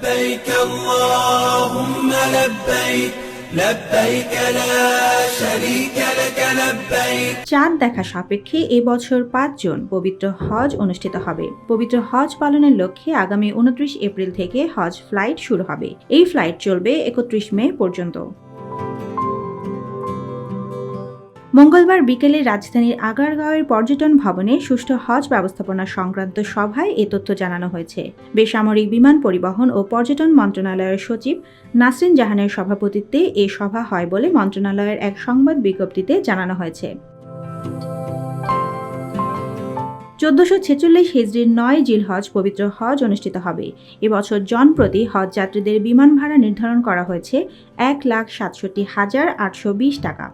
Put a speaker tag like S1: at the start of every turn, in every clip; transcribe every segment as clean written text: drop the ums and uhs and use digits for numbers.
S1: لبيك اللهم لبيك لبيك لا شريك لك لبيك।
S2: চাঁদ দেখা সাপেক্ষে এই বছর 5 জুন পবিত্র হজ অনুষ্ঠিত হবে। পবিত্র হজ পালনের লক্ষ্যে আগামী 29 এপ্রিল থেকে হজ ফ্লাইট শুরু হবে। এই ফ্লাইট চলবে 31 মে পর্যন্ত। মঙ্গলবার বিকেলে রাজধানীর আগারগাঁওয়ের পর্যটন ভবনে সুষ্ঠু হজ ব্যবস্থাপনা সংক্রান্ত সভায় এ তথ্য জানানো হয়েছে। বেসামরিক বিমান পরিবহন ও পর্যটন মন্ত্রণালয়ের সচিব নাসরিন জাহানের সভাপতিত্বে এ সভা হয় বলে মন্ত্রণালয়ের এক সংবাদ বিজ্ঞপ্তিতে জানানো হয়েছে। 1446 হিজরির 9 জিলহজ পবিত্র হজ অনুষ্ঠিত হবে। এবছর জনপ্রতি হজ যাত্রীদের বিমান ভাড়া নির্ধারণ করা হয়েছে 1,67,820 টাকা।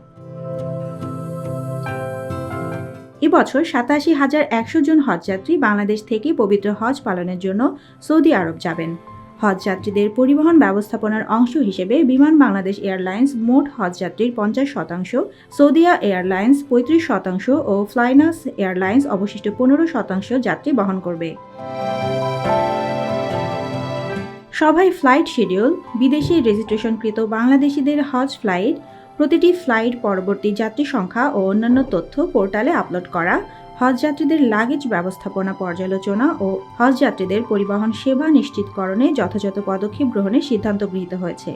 S2: এবছর 87,100 জন হজযাত্রী বাংলাদেশ থেকে পবিত্র হজ পালনের জন্য সৌদি আরব যাবেন। হজযাত্রীদের পরিবহন ব্যবস্থাপনার অংশ হিসেবে বিমান বাংলাদেশ এয়ারলাইন্স মোট হজযাত্রীর 50%, সৌদিয়া এয়ারলাইন্স 35% ও ফ্লাইনাস এয়ারলাইন্স অবশিষ্ট 15% যাত্রী বহন করবে। সভায় ফ্লাইট শিডিউল, বিদেশে রেজিস্ট্রেশনকৃত বাংলাদেশিদের হজ ফ্লাইট, প্রতিটি ফ্লাইট পরবর্তী যাত্রী সংখ্যা ও অন্যান্য তথ্য পোর্টালে আপলোড করা, হজযাত্রীদের লাগেজ ব্যবস্থাপনা পর্যালোচনা ও হজযাত্রীদের পরিবহন সেবা নিশ্চিতকরণে যথাযথ পদক্ষেপ গ্রহণের সিদ্ধান্ত গৃহীত হয়েছে।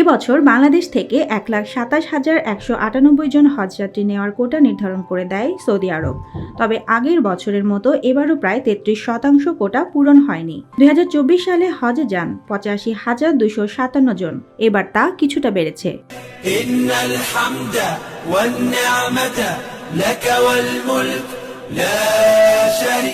S2: এবছর বাংলাদেশ থেকে 1,27,198 জন হজযাত্রী নেওয়ার কোটা নির্ধারণ করে দেয় সৌদি আরব। তবে আগের বছরের মতো এবারও প্রায় 33% কোটা পূরণ হয়নি। 2024 সালে হজে যান 85,257 জন, এবার তা কিছুটা বেড়েছে।
S1: ইন্নাল হামদা ওয়ান নি'মাতা লাকা ওয়াল মুলক লা শারীকা